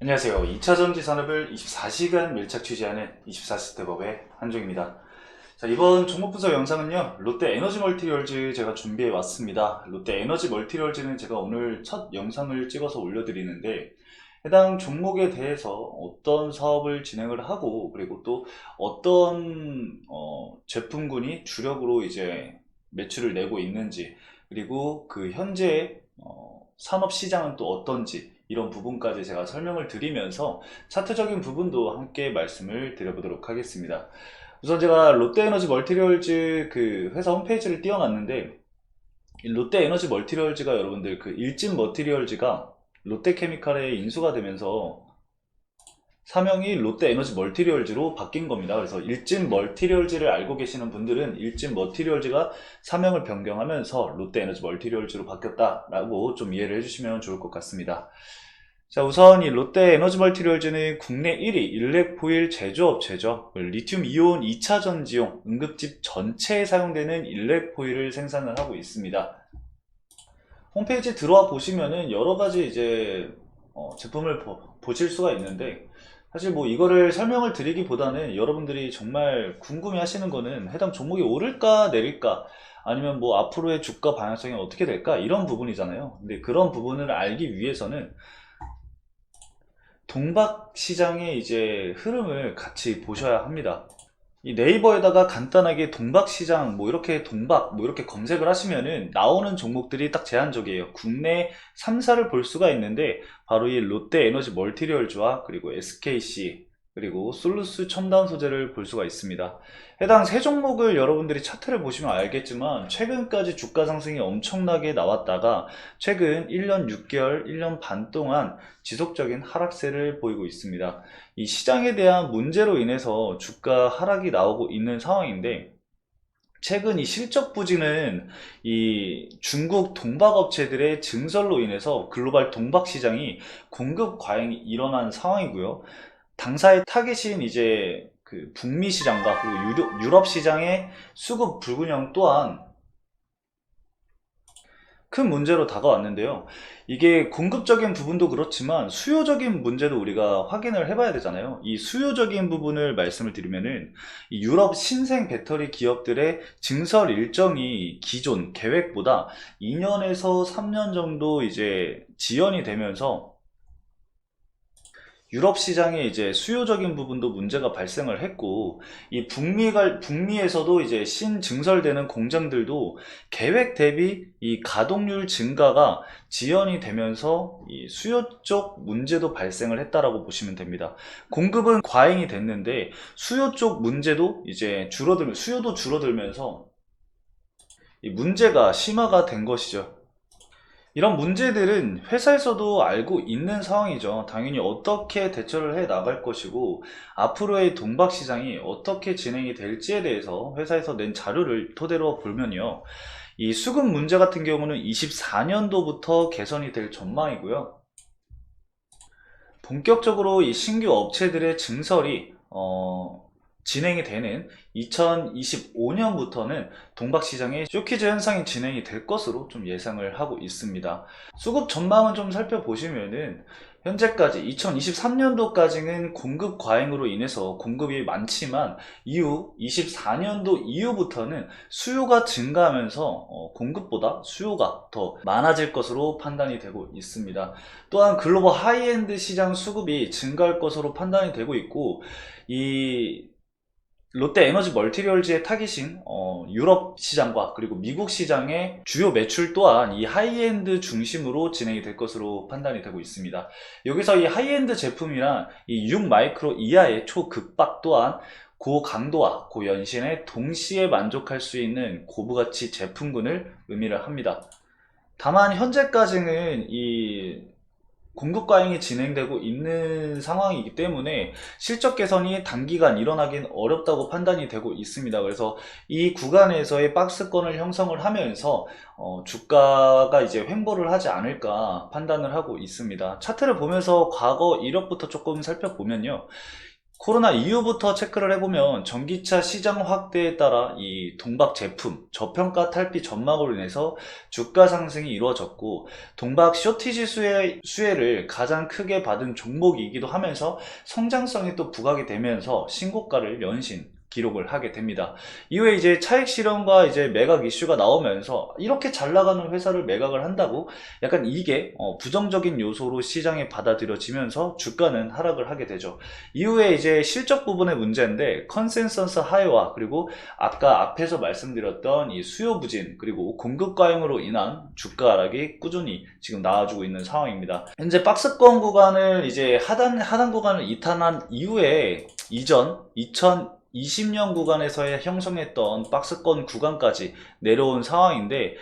안녕하세요. 2차전지 산업을 24시간 밀착 취재하는 24스텝업의 한종입니다. 자, 이번 종목 분석 영상은요, 롯데 에너지 멀티리얼즈 제가 준비해 왔습니다. 롯데 에너지 멀티리얼즈는 제가 오늘 첫 영상을 찍어서 올려드리는데, 해당 종목에 대해서 어떤 사업을 진행을 하고, 그리고 또 어떤 제품군이 주력으로 이제 매출을 내고 있는지, 그리고 그 현재 산업 시장은 또 어떤지, 이런 부분까지 제가 설명을 드리면서 차트적인 부분도 함께 말씀을 드려보도록 하겠습니다. 우선 제가 롯데에너지 멀티리얼즈 그 회사 홈페이지를 띄워놨는데, 이 롯데에너지 멀티리얼즈가 여러분들 그 일진 머티리얼즈가 롯데케미칼에 인수가 되면서 사명이 롯데에너지 멀티리얼즈로 바뀐 겁니다. 그래서 일진 멀티리얼즈를 알고 계시는 분들은 일진 머티리얼즈가 사명을 변경하면서 롯데에너지 멀티리얼즈로 바뀌었다라고 좀 이해를 해주시면 좋을 것 같습니다. 자, 우선 이 롯데에너지 멀티리얼즈는 국내 1위 일렉포일 제조업체죠. 리튬 이온 2차 전지용 응급집 전체에 사용되는 일렉포일을 생산을 하고 있습니다. 홈페이지 들어와 보시면은 여러 가지 이제 제품을 보실 수가 있는데, 사실 뭐 이거를 설명을 드리기보다는 여러분들이 정말 궁금해 하시는 거는 해당 종목이 오를까 내릴까, 아니면 뭐 앞으로의 주가 방향성이 어떻게 될까, 이런 부분이잖아요. 근데 그런 부분을 알기 위해서는 동박 시장의 이제 흐름을 같이 보셔야 합니다. 이 네이버에다가 간단하게 동박시장 뭐 이렇게 동박 뭐 이렇게 검색을 하시면은 나오는 종목들이 딱 제한적이에요. 국내 3사를 볼 수가 있는데, 바로 이 롯데에너지 멀티리얼즈와 그리고 SKC 그리고 솔루스 첨단 소재를 볼 수가 있습니다. 해당 세 종목을 여러분들이 차트를 보시면 알겠지만, 최근까지 주가 상승이 엄청나게 나왔다가 최근 1년 6개월, 1년 반 동안 지속적인 하락세를 보이고 있습니다. 이 시장에 대한 문제로 인해서 주가 하락이 나오고 있는 상황인데, 최근 이 실적 부진은 이 중국 동박업체들의 증설로 인해서 글로벌 동박 시장이 공급 과잉이 일어난 상황이고요. 당사의 타겟인 이제 그 북미 시장과 그리고 유럽 시장의 수급 불균형 또한 큰 문제로 다가왔는데요. 이게 공급적인 부분도 그렇지만 수요적인 문제도 우리가 확인을 해봐야 되잖아요. 이 수요적인 부분을 말씀을 드리면은, 이 유럽 신생 배터리 기업들의 증설 일정이 기존 계획보다 2년에서 3년 정도 이제 지연이 되면서 유럽 시장에 이제 수요적인 부분도 문제가 발생을 했고, 이 북미에서도 이제 신증설되는 공장들도 계획 대비 이 가동률 증가가 지연이 되면서 이 수요 쪽 문제도 발생을 했다라고 보시면 됩니다. 공급은 과잉이 됐는데 수요 쪽 문제도 이제 수요도 줄어들면서 이 문제가 심화가 된 것이죠. 이런 문제들은 회사에서도 알고 있는 상황이죠. 당연히 어떻게 대처를 해 나갈 것이고, 앞으로의 동박 시장이 어떻게 진행이 될지에 대해서 회사에서 낸 자료를 토대로 보면요, 이 수급 문제 같은 경우는 24년도부터 개선이 될 전망이고요. 본격적으로 이 신규 업체들의 증설이 진행이 되는 2025년부터는 동박시장의 쇼키즈 현상이 진행이 될 것으로 좀 예상을 하고 있습니다. 수급 전망은 좀 살펴보시면은, 현재까지 2023년도까지는 공급 과잉으로 인해서 공급이 많지만, 이후 24년도 이후부터는 수요가 증가하면서 공급보다 수요가 더 많아질 것으로 판단이 되고 있습니다. 또한 글로벌 하이엔드 시장 수급이 증가할 것으로 판단이 되고 있고, 이 롯데 에너지 멀티리얼즈의 타깃인 유럽 시장과 그리고 미국 시장의 주요 매출 또한 이 하이엔드 중심으로 진행이 될 것으로 판단이 되고 있습니다. 여기서 이 하이엔드 제품이란 이 6마이크로 이하의 초극박 또한 고강도와 고연신에 동시에 만족할 수 있는 고부가치 제품군을 의미를 합니다. 다만 현재까지는 이 공급 과잉이 진행되고 있는 상황이기 때문에 실적 개선이 단기간 일어나긴 어렵다고 판단이 되고 있습니다. 그래서 이 구간에서의 박스권을 형성을 하면서 주가가 이제 횡보를 하지 않을까 판단을 하고 있습니다. 차트를 보면서 과거 이력부터 조금 살펴보면요, 코로나 이후부터 체크를 해보면 전기차 시장 확대에 따라 이 동박 제품 저평가 탈피 전망으로 인해서 주가 상승이 이루어졌고, 동박 쇼티지 수혜를 가장 크게 받은 종목이기도 하면서 성장성이 또 부각이 되면서 신고가를 연신 기록을 하게 됩니다. 이후에 이제 차익 실현과 이제 매각 이슈가 나오면서 이렇게 잘 나가는 회사를 매각을 한다고, 약간 이게 부정적인 요소로 시장에 받아들여지면서 주가는 하락을 하게 되죠. 이후에 이제 실적 부분의 문제인데, 컨센서스 하이와 그리고 아까 앞에서 말씀드렸던 이 수요 부진 그리고 공급 과잉으로 인한 주가 하락이 꾸준히 지금 나와주고 있는 상황입니다. 현재 박스권 구간을 이제 하단 구간을 이탈한 이후에 이전 2020년 구간에서 형성했던 박스권 구간까지 내려온 상황인데,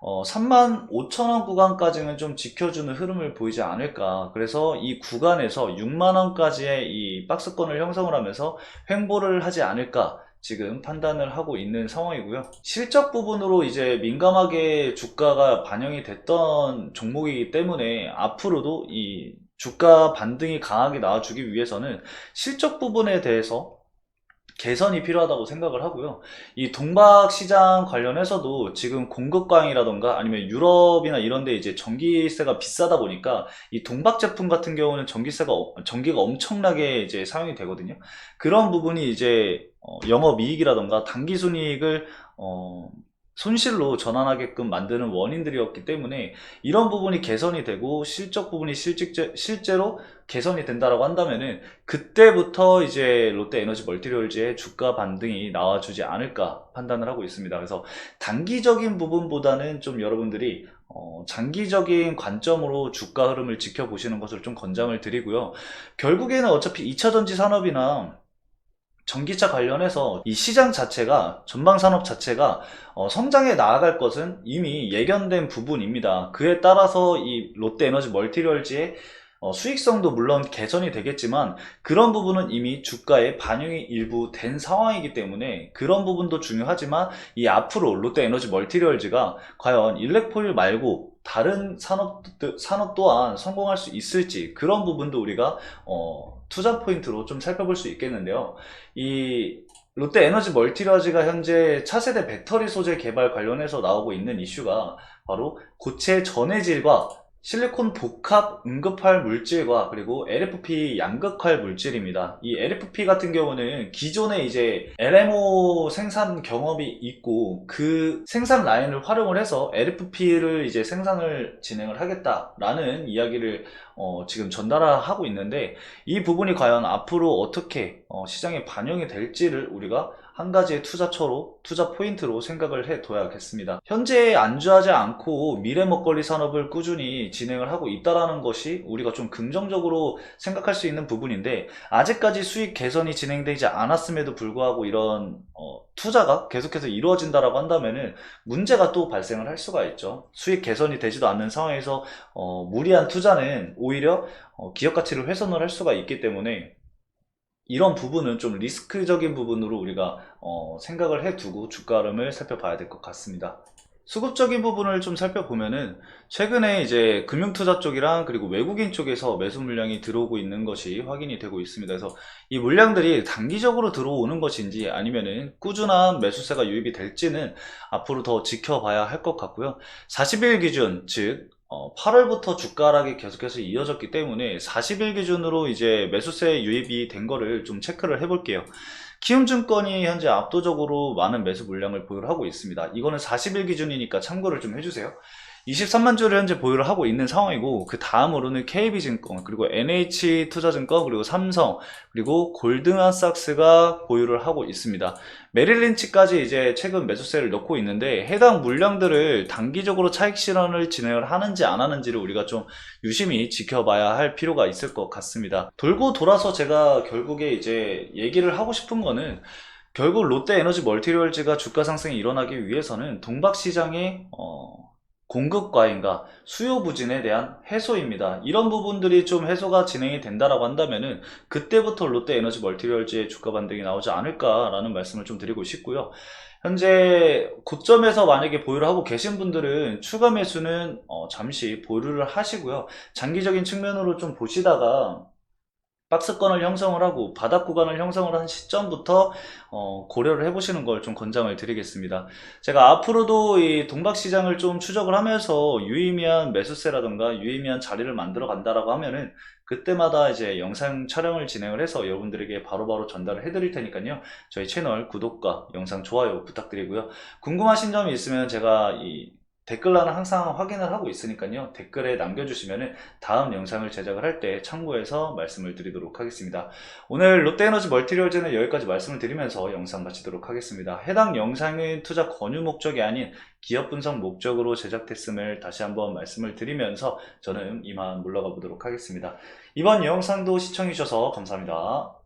35,000원 구간까지는 좀 지켜주는 흐름을 보이지 않을까. 그래서 이 구간에서 6만원까지의 이 박스권을 형성을 하면서 횡보를 하지 않을까 지금 판단을 하고 있는 상황이고요. 실적 부분으로 이제 민감하게 주가가 반영이 됐던 종목이기 때문에 앞으로도 이 주가 반등이 강하게 나와주기 위해서는 실적 부분에 대해서 개선이 필요하다고 생각을 하고요. 이 동박 시장 관련해서도 지금 공급 과잉이라던가 아니면 유럽이나 이런 데 이제 전기세가 비싸다 보니까 이 동박 제품 같은 경우는 전기가 엄청나게 이제 사용이 되거든요. 그런 부분이 이제 영업이익이라던가 당기순이익을 손실로 전환하게끔 만드는 원인들이었기 때문에, 이런 부분이 개선이 되고 실적 부분이 실제로 개선이 된다라고 한다면은 그때부터 이제 롯데 에너지 멀티리얼즈의 주가 반등이 나와주지 않을까 판단을 하고 있습니다. 그래서 단기적인 부분보다는 좀 여러분들이 장기적인 관점으로 주가 흐름을 지켜보시는 것을 좀 권장을 드리고요. 결국에는 어차피 2차전지 산업이나 전기차 관련해서 이 시장 자체가, 전방 산업 자체가 성장해 나아갈 것은 이미 예견된 부분입니다. 그에 따라서 이 롯데에너지 멀티리얼즈의 수익성도 물론 개선이 되겠지만, 그런 부분은 이미 주가에 반영이 일부 된 상황이기 때문에 그런 부분도 중요하지만, 이 앞으로 롯데에너지 멀티리얼즈가 과연 일렉포일 말고 다른 산업 또한 성공할 수 있을지, 그런 부분도 우리가 투자 포인트로 좀 살펴볼 수 있겠는데요. 이 롯데 에너지 멀티리얼즈가 현재 차세대 배터리 소재 개발 관련해서 나오고 있는 이슈가 바로 고체 전해질과 실리콘 복합 응급할 물질과 그리고 LFP 양극할 물질입니다. 이 LFP 같은 경우는 기존에 이제 LMO 생산 경험이 있고, 그 생산 라인을 활용을 해서 LFP를 이제 생산을 진행을 하겠다라는 이야기를 지금 전달하고 있는데, 이 부분이 과연 앞으로 어떻게 시장에 반영이 될지를 우리가 한 가지의 투자 포인트로 생각을 해둬야겠습니다. 현재 안주하지 않고 미래 먹거리 산업을 꾸준히 진행을 하고 있다는 것이 우리가 좀 긍정적으로 생각할 수 있는 부분인데, 아직까지 수익 개선이 진행되지 않았음에도 불구하고 이런 투자가 계속해서 이루어진다라고 한다면은 문제가 또 발생을 할 수가 있죠. 수익 개선이 되지도 않는 상황에서 무리한 투자는 오히려 기업 가치를 훼손을 할 수가 있기 때문에, 이런 부분은 좀 리스크적인 부분으로 우리가 생각을 해두고 주가 흐름을 살펴봐야 될 것 같습니다. 수급적인 부분을 좀 살펴보면은, 최근에 이제 금융투자 쪽이랑 그리고 외국인 쪽에서 매수 물량이 들어오고 있는 것이 확인이 되고 있습니다. 그래서 이 물량들이 단기적으로 들어오는 것인지 아니면은 꾸준한 매수세가 유입이 될지는 앞으로 더 지켜봐야 할 것 같고요. 40일 기준, 즉 8월부터 주가 하락이 계속해서 이어졌기 때문에 40일 기준으로 이제 매수세 유입이 된 거를 좀 체크를 해볼게요. 키움증권이 현재 압도적으로 많은 매수 물량을 보유를 하고 있습니다. 이거는 40일 기준이니까 참고를 좀 해주세요. 23만 주를 현재 보유를 하고 있는 상황이고, 그 다음으로는 KB증권, 그리고 NH투자증권, 그리고 삼성, 그리고 골드만삭스가 보유를 하고 있습니다. 메릴린치까지 이제 최근 매수세를 넣고 있는데, 해당 물량들을 단기적으로 차익 실현을 진행을 하는지 안 하는지를 우리가 좀 유심히 지켜봐야 할 필요가 있을 것 같습니다. 돌고 돌아서 제가 결국에 이제 얘기를 하고 싶은 거는, 결국 롯데에너지 멀티리얼즈가 주가 상승이 일어나기 위해서는 동박시장의 공급 과잉과 수요 부진에 대한 해소입니다. 이런 부분들이 좀 해소가 진행이 된다라고 한다면은 그때부터 롯데 에너지 멀티리얼즈의 주가 반등이 나오지 않을까라는 말씀을 좀 드리고 싶고요. 현재 고점에서 만약에 보유를 하고 계신 분들은 추가 매수는 잠시 보류를 하시고요. 장기적인 측면으로 좀 보시다가 박스권을 형성을 하고 바닥 구간을 형성을 한 시점부터 고려를 해보시는 걸 좀 권장을 드리겠습니다. 제가 앞으로도 이 동박시장을 좀 추적을 하면서 유의미한 매수세라던가 유의미한 자리를 만들어 간다라고 하면은 그때마다 이제 영상 촬영을 진행을 해서 여러분들에게 바로바로 전달을 해드릴 테니까요. 저희 채널 구독과 영상 좋아요 부탁드리고요. 궁금하신 점이 있으면 제가 이 댓글란을 항상 확인을 하고 있으니까요. 댓글에 남겨주시면 다음 영상을 제작을 할 때 참고해서 말씀을 드리도록 하겠습니다. 오늘 롯데에너지 멀티리얼즈는 여기까지 말씀을 드리면서 영상 마치도록 하겠습니다. 해당 영상은 투자 권유 목적이 아닌 기업 분석 목적으로 제작됐음을 다시 한번 말씀을 드리면서 저는 이만 물러가 보도록 하겠습니다. 이번 영상도 시청해주셔서 감사합니다.